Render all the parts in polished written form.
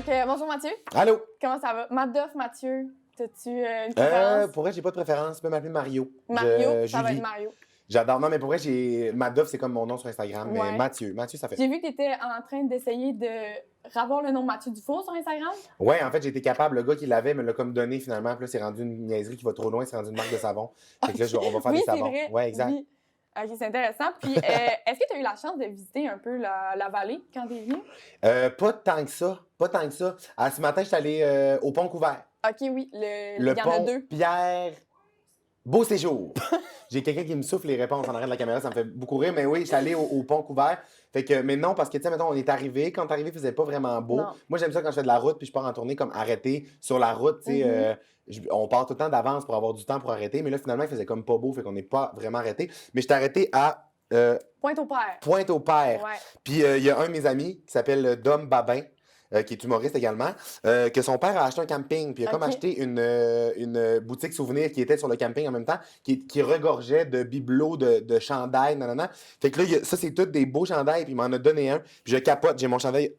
Donc, bonjour Mathieu. Allô? Comment ça va? Madoff, Mathieu, t'as-tu une préférence? Pour vrai, j'ai pas de préférence. Tu peux m'appeler Mario. Mario, ça va Julie. être Mario. J'adore. Non, mais pour vrai, Madoff, c'est comme mon nom sur Instagram. Mais Ouais. Mathieu, ça fait. J'ai vu que t'étais en train d'essayer de ravoir le nom Mathieu Dufour sur Instagram. Ouais, en fait, j'ai été capable. Le gars qui l'avait me l'a comme donné finalement. Puis là, c'est rendu une niaiserie qui va trop loin. C'est rendu une marque de savon. Fait que là, on va faire Oui, des c'est savons. vrai. Ouais, exact. Oui. Ok, c'est intéressant. Puis, est-ce que tu as eu la chance de visiter un peu la vallée quand t'es venu? Pas tant que ça. Pas tant que ça. Ah, ce matin, je suis allé au pont couvert. Ok, oui. Il Le y en a pont deux. Pierre. Beau séjour. J'ai quelqu'un qui me souffle les réponses en arrière de la caméra, ça me fait beaucoup rire. Mais oui, je suis allé au pont couvert. Fait que, mais non, parce que, tu sais, mettons, on est arrivé. Quand on est arrivé, il faisait pas vraiment beau. Non. Moi, j'aime ça quand je fais de la route puis je pars en tournée comme arrêté sur la route. Tu sais, on part tout le temps d'avance pour avoir du temps pour arrêter. Mais là, finalement, il faisait comme pas beau. Fait qu'on n'est pas vraiment arrêté. Mais j'étais arrêté à Pointe-au-Père. Pointe-au-Père. Ouais. Puis il y a un de mes amis qui s'appelle Dom Babin, qui est humoriste également, que son père a acheté un camping. Puis il a comme Ok. acheté une boutique souvenir qui était sur le camping en même temps, qui regorgeait de bibelots, de chandails, nanana. Fait que là, ça, c'est tous des beaux chandails. Puis il m'en a donné un. Puis je capote. J'ai mon chandail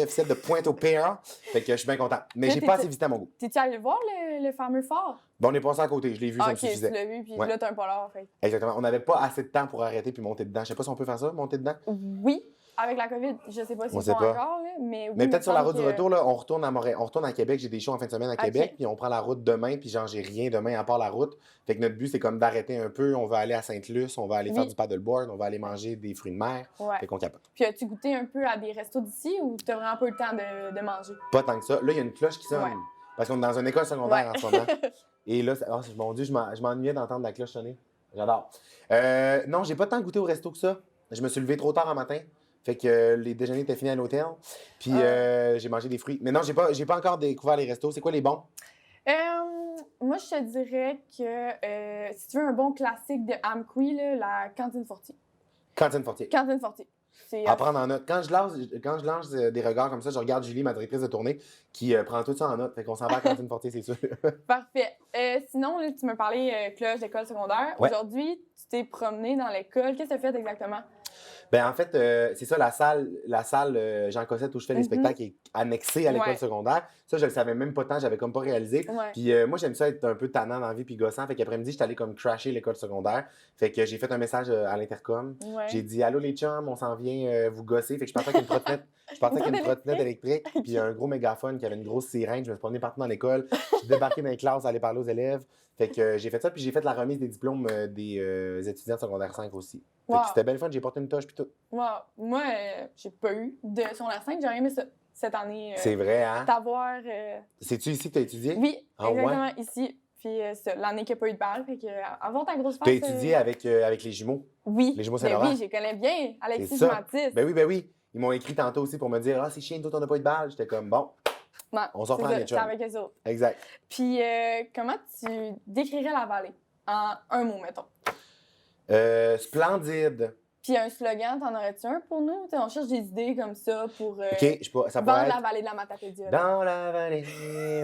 officiel de Pointe-au-Père. Fait que je suis bien content. Mais j'ai pas assez visité à mon goût. T'es-tu allé voir le fameux phare? Bon, on est passé à côté. Je l'ai vu, ça me Ok, tu suffisait. l'as vu, puis Ouais. là, t'as un polar. Fait. Exactement. On n'avait pas assez de temps pour arrêter puis monter dedans. Je sais pas si on peut faire ça, monter dedans. Oui, avec la COVID, je sais pas si On ils sait font pas. encore, là, mais oui. Mais il peut-être me sur la semble route du que- retour, là, on retourne à Montréal, on retourne à Québec. J'ai des shows en fin de semaine à Québec, Ok. puis on prend la route demain, puis genre, j'ai rien demain à part la route. Fait que notre but, c'est comme d'arrêter un peu. On va aller à Sainte-Luce, on va aller faire Oui. du paddleboard, on va aller manger des fruits de mer. Ouais. Fait qu'on capote. Puis as-tu goûté un peu à des restos d'ici ou t'as vraiment pas eu le temps de manger? Pas tant que ça. Là, il y a une cloche qui sonne. Ouais. Parce qu'on est dans une école secondaire Ouais. en ce moment. Et là, mon Dieu, je m'ennuyais d'entendre la cloche sonner. J'adore. Non, j'ai pas tant goûté au resto que ça. Je me suis levé trop tard un matin. Fait que les déjeuners étaient finis à l'hôtel. Puis j'ai mangé des fruits. Mais non, j'ai pas encore découvert les restos. C'est quoi les bons? Moi, je te dirais que si tu veux un bon classique de Amqui, là, la cantine Fortier. Cantine Fortier. Cantine Fortier. C'est À prendre en note. Quand je lance des regards comme ça, je regarde Julie, ma directrice de tournée, qui prend tout ça en note. Fait qu'on s'en va à Cantine Fortier, c'est sûr. parfait. Sinon, là, tu me parlais cloche d'école secondaire. Ouais. Aujourd'hui, tu t'es promené dans l'école. Qu'est-ce que tu as fait exactement? Ben en fait, c'est ça, la salle Jean Cossette où je fais les spectacles est annexée à l'école Ouais. secondaire. Ça, je le savais même pas tant, j'avais comme pas réalisé. Ouais. Puis moi, j'aime ça être un peu tannant dans la vie puis gossant. Fait qu'après-midi, j'étais allé comme crasher l'école secondaire. Fait que j'ai fait un message à l'intercom. Ouais. J'ai dit allô les chums, on s'en vient vous gosser. Fait que je partais avec une trottinette. Je partais avec une trottinette électrique, puis un gros mégaphone qui avait une grosse sirène. Je me suis promené partout dans l'école. Je suis débarqué dans les classes, aller parler aux élèves. Fait que j'ai fait ça, puis j'ai fait la remise des diplômes des étudiants de secondaire 5 aussi. Fait Wow. que c'était bien le fun, j'ai porté une toche puis tout. Wow. Moi, j'ai pas eu de secondaire 5. J'aurais aimé ça cette année. C'est vrai, hein? T'avoir. C'est-tu ici que tu as étudié? Oui, Ah, exactement, ici. Puis c'est l'année qu'il n'y a pas eu de balle. Fait que avoir ta grosse face. Tu as étudié avec les jumeaux? Oui. les jumeaux Ben Saint-Laurent? oui, je les connais bien. Alexis C'est ça. Mathis. Ben oui. Ils m'ont écrit tantôt aussi pour me dire ah, c'est chiant, toi, on n'a pas eu de balle. J'étais comme bon, Non, on s'en c'est prend ça, les chums. c'est avec eux autres. Exact. Puis comment tu décrirais la vallée? En un mot, mettons. Splendide. Puis un slogan, t'en aurais-tu un pour nous? T'sais, on cherche des idées comme ça pour OK, ça pourrait vendre être la vallée de la Matapédia. là. dans la vallée,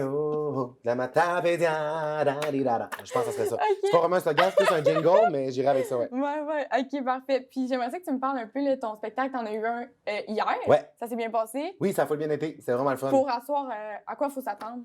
oh, de la Matapédia, da-di-da-da. Je pense que ça serait ça. Ok. C'est pas vraiment un slogan, c'est plus un jingle, mais j'irai avec ça, ouais. Ouais. OK, parfait. Puis j'aimerais ça que tu me parles un peu de ton spectacle. T'en as eu un hier. Ouais. Ça s'est bien passé. Oui, ça a bien été. C'est vraiment le fun. Pour asseoir, à quoi il faut s'attendre?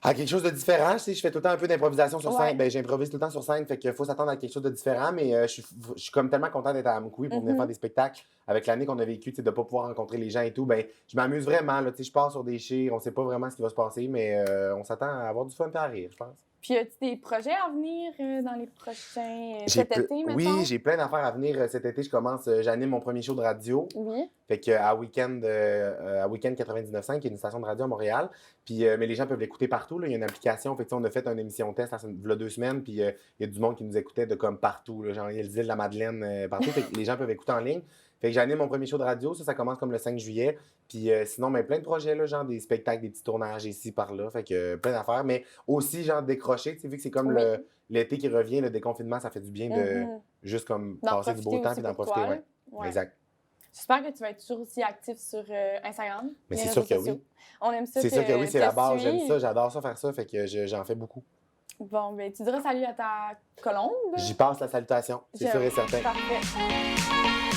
À quelque chose de différent, je fais tout le temps un peu d'improvisation sur Ouais. scène. Ben, j'improvise tout le temps sur scène, fait qu'il faut s'attendre à quelque chose de différent, mais je suis comme tellement content d'être à Amqui pour venir faire des spectacles. Avec l'année qu'on a vécue, de ne pas pouvoir rencontrer les gens et tout, ben, je m'amuse vraiment. Là, je pars sur des chires, on sait pas vraiment ce qui va se passer, mais on s'attend à avoir du fun et à rire, je pense. Puis as-tu des projets à venir dans les prochains... cet été, mettons? Oui, j'ai plein d'affaires à venir cet été. J'anime mon premier show de radio. Oui. Fait que à Weekend 99.5, qui est une station de radio à Montréal. Puis, mais les gens peuvent l'écouter partout. Là. Il y a une application. Fait que, on a fait une émission test il y a 2 semaines. Puis il y a du monde qui nous écoutait de comme partout. Là. Genre, il y a les îles de la Madeleine partout. Fait que les gens peuvent écouter en ligne. Fait que j'anime mon premier show de radio. Ça commence comme le 5 juillet. Puis sinon, mais plein de projets, là, genre des spectacles, des petits tournages ici, par là. Fait que plein d'affaires. Mais aussi, genre, décrocher. Tu sais, vu que c'est comme Oui. l'été qui revient, le déconfinement, ça fait du bien de juste comme D'en passer du beau profiter temps aussi puis d'en pour profiter. toi, Ouais. là. Ouais. Exact. J'espère que tu vas être toujours aussi actif sur Instagram. Mais les c'est réseaux sûr que sociaux. oui. On aime ça. C'est sûr que oui, c'est la base. J'aime suivre. ça, j'adore ça faire ça, fait que j'en fais beaucoup. Bon, ben tu diras salut à ta colombe. J'y passe la salutation, c'est sûr et certain. Parfait.